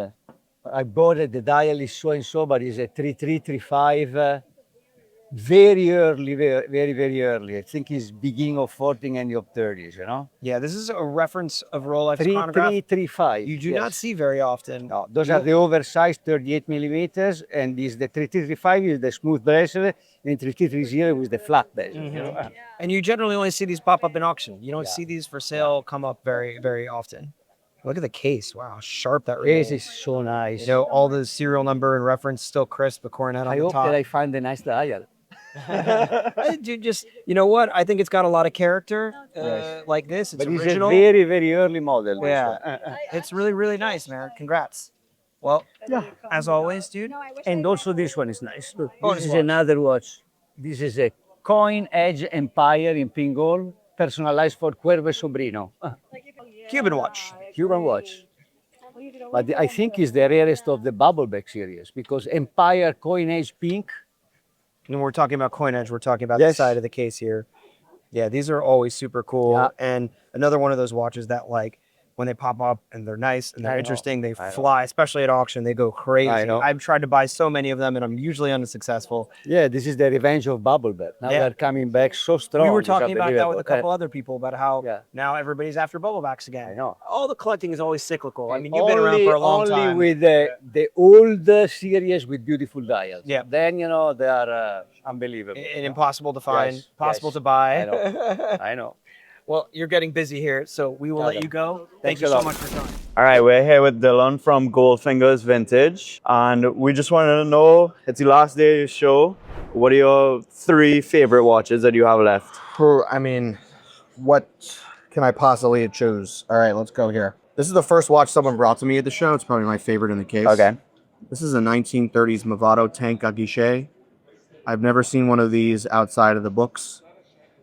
I bought it. The dial is so and so, but it's a 3335. Very early, very early. I think it's beginning of 40s, end of 30s. You know. Yeah, this is a reference of Rolex chronograph 3335. you do not see very often. No, those are the oversized 38 millimeters, and this the 3335 is the smooth bracelet, and 3330 is the flat bezel. You know? And you generally only see these pop up in auction. You don't see these for sale come up very, very often. Look at the case. Wow, how sharp that This remains. is so nice. You know, all the serial number and reference still crisp, the coronet on I the hope top. that I find a nice dial. You know what? I think it's got a lot of character like this. It's But it's a original. very, very early model. this Yeah. one. It's really, really nice, man. Congrats. Well, as always, dude. And also this one is nice. Look, Bonus this is watch. another watch. This is a Coin Edge Empire in pink gold, personalized for Cuervo Sobrino. Cuban watch. Cuban watch. But I think it's the rarest of the Bubbleback series because Empire Coin Edge pink. And when we're talking about coin edge, we're talking about the Yes. side of the case here. Yeah, these are always super cool. Yeah. And another one of those watches that like when they pop up and they're nice and they're I know. interesting, they I know. fly, especially at auction, they go crazy. I know. I've tried to buy so many of them and I'm usually unsuccessful. Yeah, this is the revenge of Bubbleback. Now Yeah. they're coming back so strong. We were It's talking about that with a unbelievable. couple other people about how Yeah. now everybody's after bubblebacks again. I know. All the collecting is always cyclical. I mean, you've been around for a long only time. with the old series with beautiful dials. Yeah. Then, you know, they are unbelievable. And impossible to find, Yes, possible yes. to buy. I know. I know. Well, you're getting busy here, so we will let you go. Thank Thanks you a so lot. much for coming. All right, we're here with Dylan from Goldfinger's Vintage, and we just wanted to know, it's the last day of your show. What are your 3 favorite watches that you have left? I mean, what can I possibly choose? All right, let's go here. This is the first watch someone brought to me at the show. It's probably my favorite in the case. Okay. This is a 1930s Movado tank à guichet. I've never seen one of these outside of the books.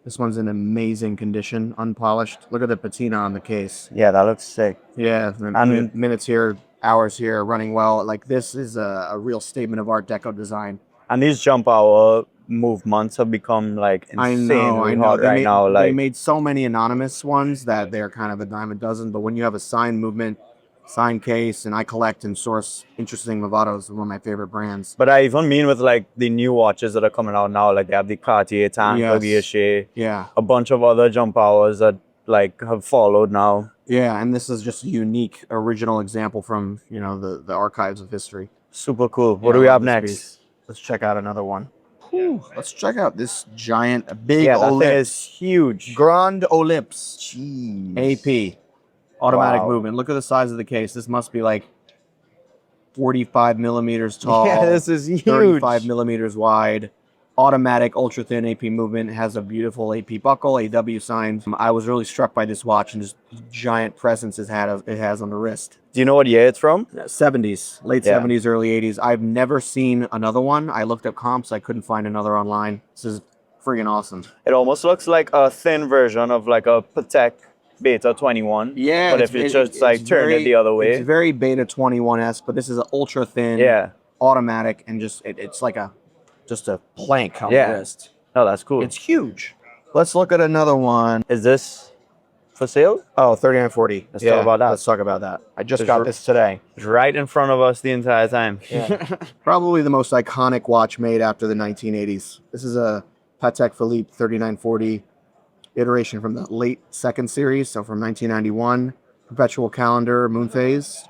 This one's in amazing condition, unpolished. Look at the patina on the case. Yeah, that looks sick. Yeah, And- minutes here, hours here, running well. Like this is a real statement of Art Deco design. And these jump hour movements have become like insanely hot right now. They Like, made so many anonymous ones that they're kind of a dime a dozen. But when you have a signed movement, signed case, and I collect and source interesting Movados, one of my favorite brands. but I even mean with like the new watches that are coming out now, like they have the Cartier tank, Yes. Guilloche, Yeah, a bunch of other jump hours that like have followed now. yeah, and this is just a unique, original example from the archives of history. Super cool. What do Yeah, we I have love this next? piece. Let's check out another one. Whew, let's check out this giant, big Yeah, that thing ellipse. is huge. Grand Ellipse. Jeez. AP. Automatic Wow. movement. Look at the size of the case. This must be like 45 millimeters tall. Yeah, this is huge. 35 millimeters wide. automatic ultra thin AP movement. It has a beautiful AP buckle, AW sign. I was really struck by this watch and just giant presence it has on the wrist. Do you know what year it's from? 70s, late Yeah. 70s, early 80s. I've never seen another one. I looked up comps. I couldn't find another online. This is freaking awesome. It almost looks like a thin version of like a Patek Beta 21. Yeah. But if you just like turn it the other way. It's very Beta 21-esque, but this is an ultra thin, Yeah. automatic, and just it's like just a plank on the wrist. Oh, that's cool. It's huge. Let's look at another one. Is this for sale? Oh, 3940. Let's talk about that. Let's talk about that. I just got this today. It's right in front of us the entire time. Probably the most iconic watch made after the 1980s. This is a Patek Philippe 3940 iteration from the late second series, so from 1991. Perpetual calendar, moon phase,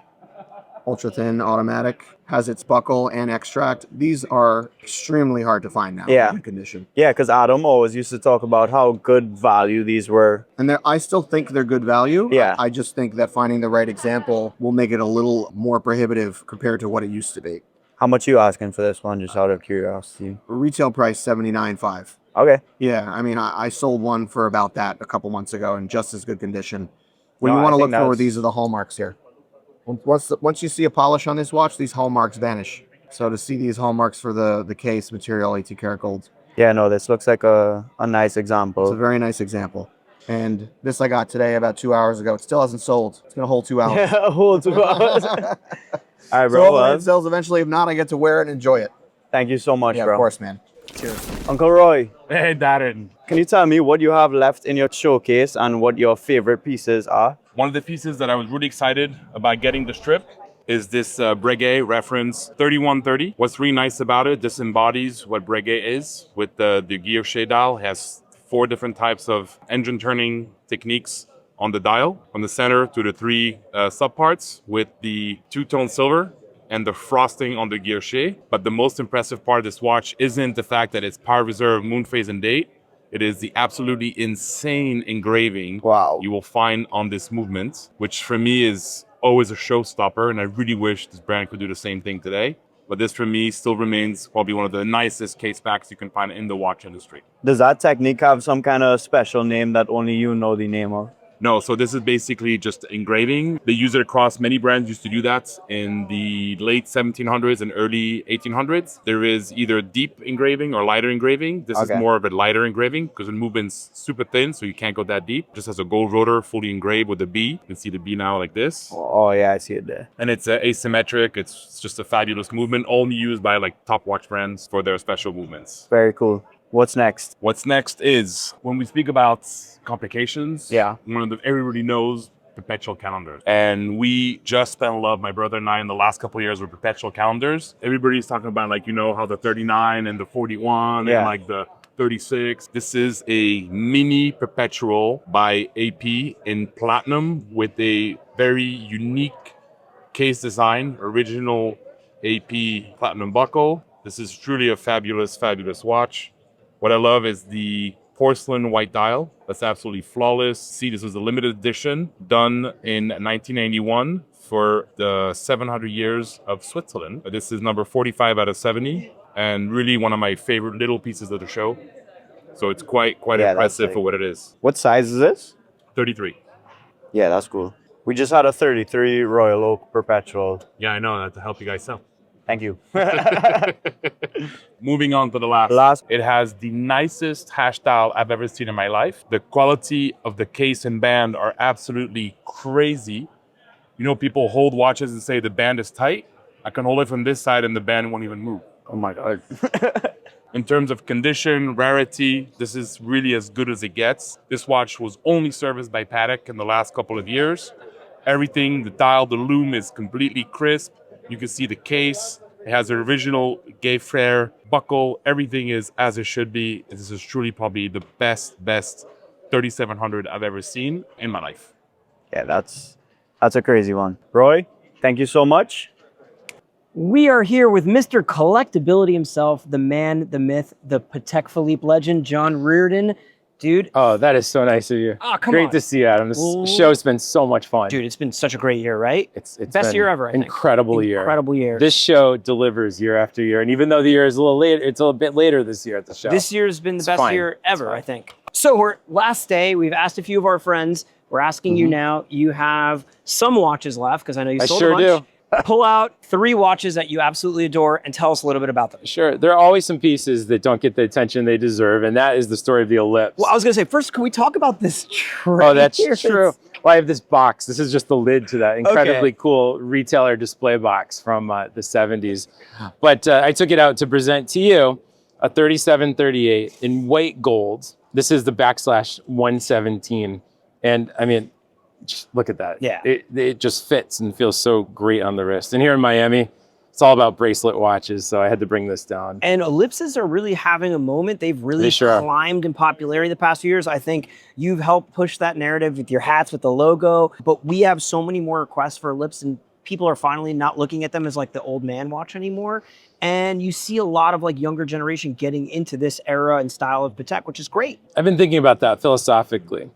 ultra thin, automatic, has its buckle and extract. These are extremely hard to find now in good condition. Yeah, because Adam always used to talk about how good value these were. And I still think they're good value. Yeah. I just think that finding the right example will make it a little more prohibitive compared to what it used to be. How much are you asking for this one, just out of curiosity? Retail price $79.5. Okay. Yeah, I mean, I sold one for about that a couple months ago in just as good condition. When No, you want I to think look for, that's- these are the hallmarks here. Once you see a polish on this watch, these hallmarks vanish. So to see these hallmarks for the case material, 18 karat gold. Yeah, no, this looks like a nice example. It's a very nice example. And this I got today about 2 hours ago. It still hasn't sold. It's gonna hold 2 hours. Yeah, a whole 2 hours. All right, So bro. hopefully Well, it sells eventually. If not, I get to wear it and enjoy it. thank you so much, Yeah, bro. of course, man. Cheers. Uncle Roy, Hey, Darren. can you tell me what you have left in your showcase and what your favorite pieces are? One of the pieces that I was really excited about getting the strip is this Breguet reference 3130. What's really nice about it, this embodies what Breguet is with the guilloche dial. It has 4 different types of engine turning techniques on the dial, from the center to the 3 subparts, with the 2-tone silver and the frosting on the guilloche. But the most impressive part of this watch isn't the fact that it's power reserve, moon phase, and date. It is the absolutely insane engraving you will find on this movement, which for me is always a showstopper, and I really wish this brand could do the same thing today. But this for me still remains probably one of the nicest case backs you can find in the watch industry. Does that technique have some kind of special name that only you know the name of? No, so this is basically just engraving. They use it across many brands, used to do that in the late 1700s and early 1800s. There is either deep engraving or lighter engraving. This is more of a lighter engraving because the movement's super thin, so you can't go that deep. Just has a gold rotor fully engraved with a B. You can see the B now like this. Oh yeah, I see it there. And it's asymmetric. It's just a fabulous movement, only used by like top watch brands for their special movements. Very cool. What's next? What's next is when we speak about complications. One of the everybody knows perpetual calendars, and we just fell in love, my brother and I, in the last couple of years with perpetual calendars. Everybody's talking about like how the 39 and the 41 and like the 36. This is a mini perpetual by AP in platinum with a very unique case design, original AP platinum buckle. This is truly a fabulous, fabulous watch. What I love is the porcelain white dial. That's absolutely flawless. See, this was a limited edition done in 1991 for the 700 years of Switzerland. This is number 45 out of 70 and really one of my favorite little pieces of the show. So it's quite impressive for what it is. What size is this? 33. Yeah, that's cool. We just had a 33 Royal Oak Perpetual. Yeah, I know that to help you guys sell. Thank you. Moving on to the last. It has the nicest hash dial I've ever seen in my life. The quality of the case and band are absolutely crazy. People hold watches and say the band is tight. I can hold it from this side and the band won't even move. Oh my God. In terms of condition, rarity, this is really as good as it gets. This watch was only serviced by Patek in the last couple of years. Everything, the dial, the lume is completely crisp. You can see the case. It has the original Gai Gohari buckle. Everything is as it should be. This is truly probably the best 3700 I've ever seen in my life. Yeah, that's a crazy one. Roy, thank you so much. We are here with Mr. Collectability himself, the man, the myth, the Patek Philippe legend, John Reardon. dude. Oh, that is so nice of you. Oh, come Great on. to see you, Adam. This show's been so much fun. Dude, it's been such a great year, right? It's best been year ever, I think. Incredible year. Incredible year. This show delivers year after year. And even though the year is a little late, it's a bit later this year at the show. This year's been the best fine. year ever, I think. So we're last day. We've asked a few of our friends. We're asking you now. You have some watches left because I know you sold a bunch. sure do. Pull out 3 watches that you absolutely adore and tell us a little bit about them. Sure. There are always some pieces that don't get the attention they deserve, and that is the story of the Ellipse. Well, I was going to say, first, can we talk about this tray? Oh, that's here? true. Well, I have this box. This is just the lid to that incredibly cool retailer display box from the 70s. But I took it out to present to you a 3738 in white gold. This is the /117. And I mean, just look at that. Yeah. It just fits and feels so great on the wrist. And here in Miami, it's all about bracelet watches, so I had to bring this down. And ellipses are really having a moment. They've really climbed in popularity the past few years. I think you've helped push that narrative with your hats, with the logo. But we have so many more requests for ellipse, and people are finally not looking at them as like the old man watch anymore. And you see a lot of like younger generation getting into this era and style of Patek, which is great. I've been thinking about that philosophically.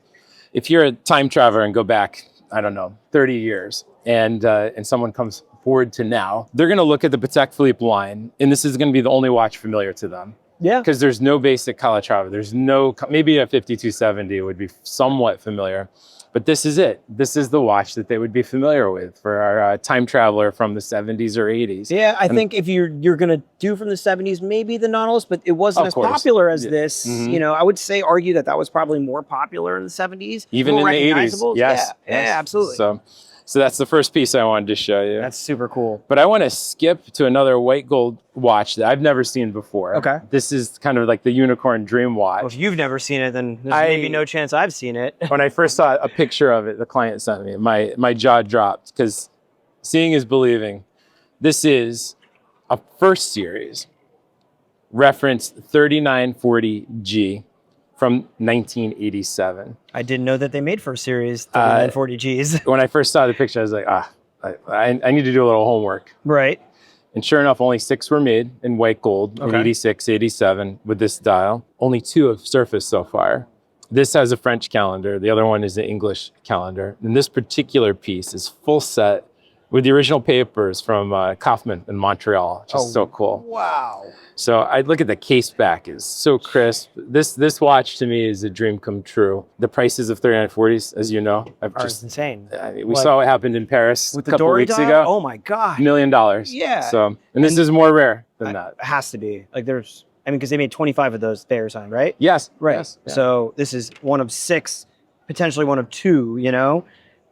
If you're a time traveler and go back, I don't know, 30 years, and someone comes forward to now, they're going to look at the Patek Philippe line, and this is going to be the only watch familiar to them. Yeah. Because there's no basic Calatrava. There's no, maybe a 5270 would be somewhat familiar, but this is it. This is the watch that they would be familiar with for our time traveler from the 70s or 80s. Yeah, I think if you're going to do from the 70s, maybe the Nautilus, but it wasn't as popular as this. You know, I would argue that was probably more popular in the 70s. Even in the 80s. Yes. Yeah, absolutely. So that's the first piece I wanted to show you. That's super cool. But I want to skip to another white gold watch that I've never seen before. Okay. This is kind of like the unicorn dream watch. Well, if you've never seen it, then there's maybe no chance I've seen it. When I first saw a picture of it, the client sent me, my jaw dropped because seeing is believing. This is a first series, reference 3940G from 1987. I didn't know that they made first series 3940Gs. When I first saw the picture, I was like, I need to do a little homework. Right. And sure enough, only 6 were made in white gold in 86, 87 with this dial. Only 2 have surfaced so far. This has a French calendar. The other one is an English calendar. And this particular piece is full set with the original papers from Kaufman in Montreal, which is so cool. Wow. So I look at the case back, is so crisp. This watch to me is a dream come true. The prices of 3940s, as you know, are insane. I mean, we saw what happened in Paris with a couple weeks ago. Oh my God. $1 million. Yeah. So, and this is more rare than that. It has to be. Like because they made 25 of those there signed, right? Yes. Right. Yes, yeah. So this is one of 6, potentially one of 2, you know?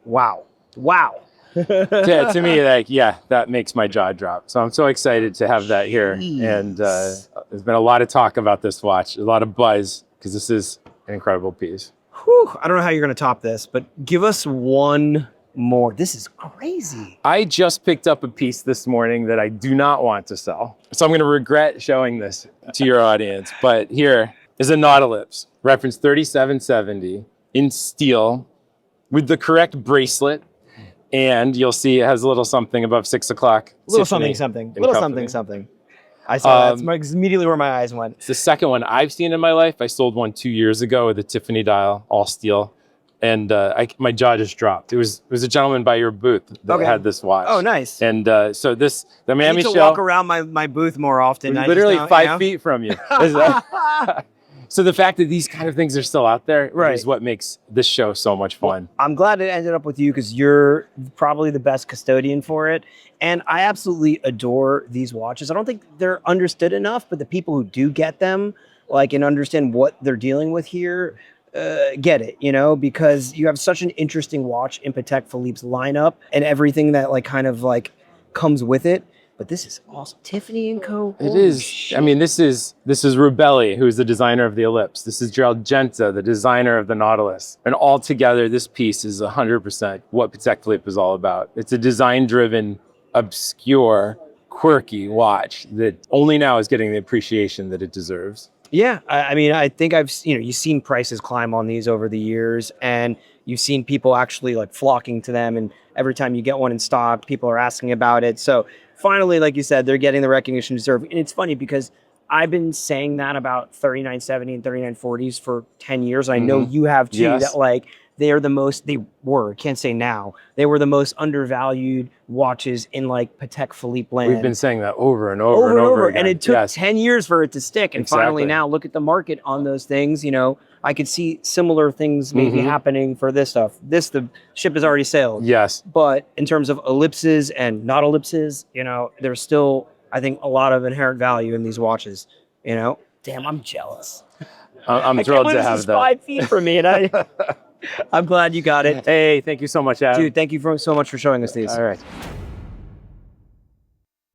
Wow. Wow. To me, that makes my jaw drop. So I'm so excited to have that here. And there's been a lot of talk about this watch, a lot of buzz, because this is an incredible piece. Whew, I don't know how you're going to top this, but give us one more. This is crazy. I just picked up a piece this morning that I do not want to sell. So I'm going to regret showing this to your audience. But here is a Nautilus, reference 3770 in steel with the correct bracelet. And you'll see it has a little something above 6 o'clock. Little something. I saw that's immediately where my eyes went. It's the second one I've seen in my life. I sold one 2 years ago with a Tiffany dial, all steel. And my jaw just dropped. It was a gentleman by your booth that had this watch. Oh, nice. And so the Miami I need to show. Walk around my booth more often. Literally 5 feet from you. So the fact that these kind of things are still out there is what makes this show so much fun. Well, I'm glad it ended up with you because you're probably the best custodian for it. And I absolutely adore these watches. I don't think they're understood enough, but the people who do get them, and understand what they're dealing with here, get it, because you have such an interesting watch in Patek Philippe's lineup and everything that comes with it. But this is awesome. Tiffany & Co. It is. Shit. I mean, this is Rubelli, who's the designer of the Ellipse. This is Gerald Genta, the designer of the Nautilus. And all together, this piece is 100% what Patek Philippe is all about. It's a design-driven, obscure, quirky watch that only now is getting the appreciation that it deserves. Yeah, I mean, I think you've seen prices climb on these over the years, and you've seen people actually flocking to them. And every time you get one in stock, people are asking about it. So finally, like you said, they're getting the recognition deserved. And it's funny because I've been saying that about 3970 and 3940s for 10 years. I know you have too, Yes. that like they were, can't say now, they were the most undervalued watches in like Patek Philippe land. We've been saying that over and over and over again. And it took Yes. 10 years for it to stick. And finally Exactly. now look at the market on those things. You know, I could see similar things maybe happening for this stuff. The ship has already sailed. Yes. But in terms of ellipses and not ellipses, you know, there's still, I think, a lot of inherent value in these watches. You know, damn, I'm jealous. I'm I thrilled can't believe to this have is that. 5 feet from me, and I'm glad you got it. Hey, thank you so much, Adam. Dude, thank you so much for showing us these. All right.